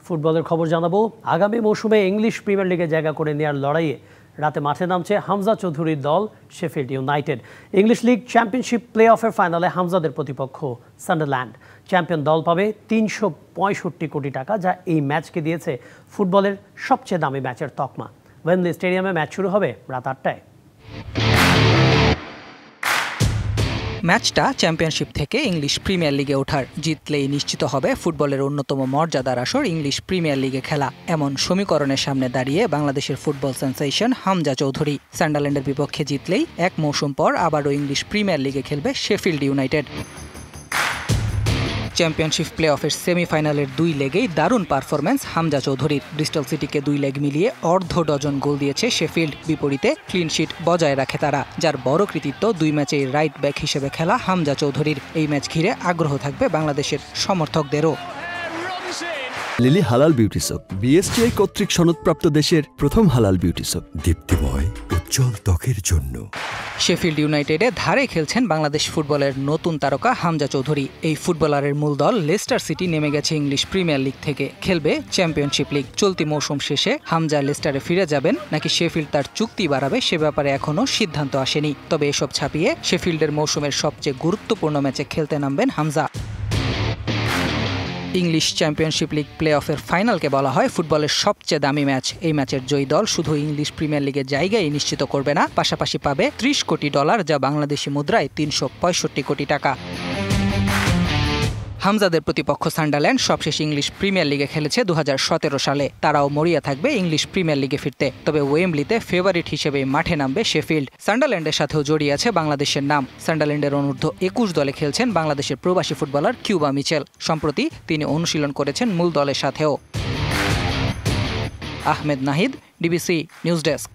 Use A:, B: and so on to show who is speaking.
A: ফুটবলের খবর জানাবো। আগামী মৌসুমে ইংলিশ প্রিমিয়ার লিগে জায়গা করে নেওয়ার লড়াইয়ে রাতে মাঠে নামছে হামজা চৌধুরীর দল Sheffield United. English League Championship play অফের ফাইনালে হামজাদের প্রতিপক্ষ সান্ডারল্যান্ড। চ্যাম্পিয়ন দল পাবে ৩৬৫ কোটি টাকা, যা এই ম্যাচকে দিয়েছে ফুটবলের সবচেয়ে দামি ম্যাচের তকমা। ওয়েমব্লি স্টেডিয়ামে ম্যাচ শুরু হবে রাত ৮টায়।
B: ম্যাচটা চ্যাম্পিয়নশিপ থেকে ইংলিশ প্রিমিয়ার লিগে ওঠার। জিতলেই নিশ্চিত হবে ফুটবলের অন্যতম মর্যাদার আসর ইংলিশ প্রিমিয়ার লিগে খেলা। এমন সমীকরণের সামনে দাঁড়িয়ে বাংলাদেশের ফুটবল সেন্সেশন হামজা চৌধুরী। সান্ডারল্যান্ডের বিপক্ষে জিতলেই এক মৌসুম পর আবারও ইংলিশ প্রিমিয়ার লিগে খেলবে শেফিল্ড ইউনাইটেড। চ্যাম্পিয়নশিপ প্লে অফের সেমিফাইনালের ২ লেগেই দারুণ পারফরম্যান্স হামজা চৌধুরীর। ব্রিস্টল সিটিকে ২ লেগ মিলিয়ে অর্ধ ডজন গোল দিয়েছে শেফিল্ড। বিপরীতে ক্লিনশিট বজায় রাখে তারা, যার বড় কৃতিত্ব ২ ম্যাচেই রাইট ব্যাক হিসেবে খেলা হামজা চৌধুরীর। এই ম্যাচ ঘিরে আগ্রহ থাকবে বাংলাদেশের সমর্থকদেরও।
C: লিলি হালাল বিউটি সোপ, বিএসটিআই কর্তৃক সনদপ্রাপ্ত দেশের প্রথম হালাল বিউটি সোপ, দীপ্তিময় উজ্জ্বল ত্বকের জন্য।
B: শেফিল্ড ইউনাইটেডে ধারে খেলছেন বাংলাদেশ ফুটবলের নতুন তারকা হামজা চৌধুরী। এই ফুটবলারের মূল দল লেস্টার সিটি নেমে গেছে ইংলিশ প্রিমিয়ার লিগ থেকে, খেলবে চ্যাম্পিয়নশিপ লিগ। চলতি মৌসুম শেষে হামজা লেস্টারে ফিরে যাবেন নাকি শেফিল্ড তার চুক্তি বাড়াবে সে ব্যাপারে এখনও সিদ্ধান্ত আসেনি। তবে এসব ছাপিয়ে শেফিল্ডের মৌসুমের সবচেয়ে গুরুত্বপূর্ণ ম্যাচে খেলতে নামবেন Hamza. English Championship League play অফের ফাইনালকে বলা হয় ফুটবলের সবচেয়ে দামি ম্যাচ। এই ম্যাচের জয়ী দল শুধু ইংলিশ প্রিমিয়ার লিগের জায়গায় নিশ্চিত করবে না, পাশাপাশি পাবে ৩০ কোটি ডলার, যা বাংলাদেশি মুদ্রায় ৩৬৫ কোটি টাকা। হামজাদের প্রতিপক্ষ সান্ডারল্যান্ড সবশেষ ইংলিশ প্রিমিয়ার লিগে খেলেছে ২০১৭ সালে। তারাও মরিয়া থাকবে ইংলিশ প্রিমিয়ার লিগে ফিরতে। তবে ওয়েমব্লিতে ফেভারিট হিসেবে মাঠে নামবে শেফিল্ড। সান্ডারল্যান্ডের সাথেও জড়িয়ে আছে বাংলাদেশের নাম। সান্ডারল্যান্ডের অনূর্ধ্ব ২১ দলে খেলছেন বাংলাদেশের প্রবাসী ফুটবলার কিউবা মিচেল। সম্প্রতি তিনি অনুশীলন করেছেন মূল দলের সাথেও। Ahmed Nahid, DBC news desk.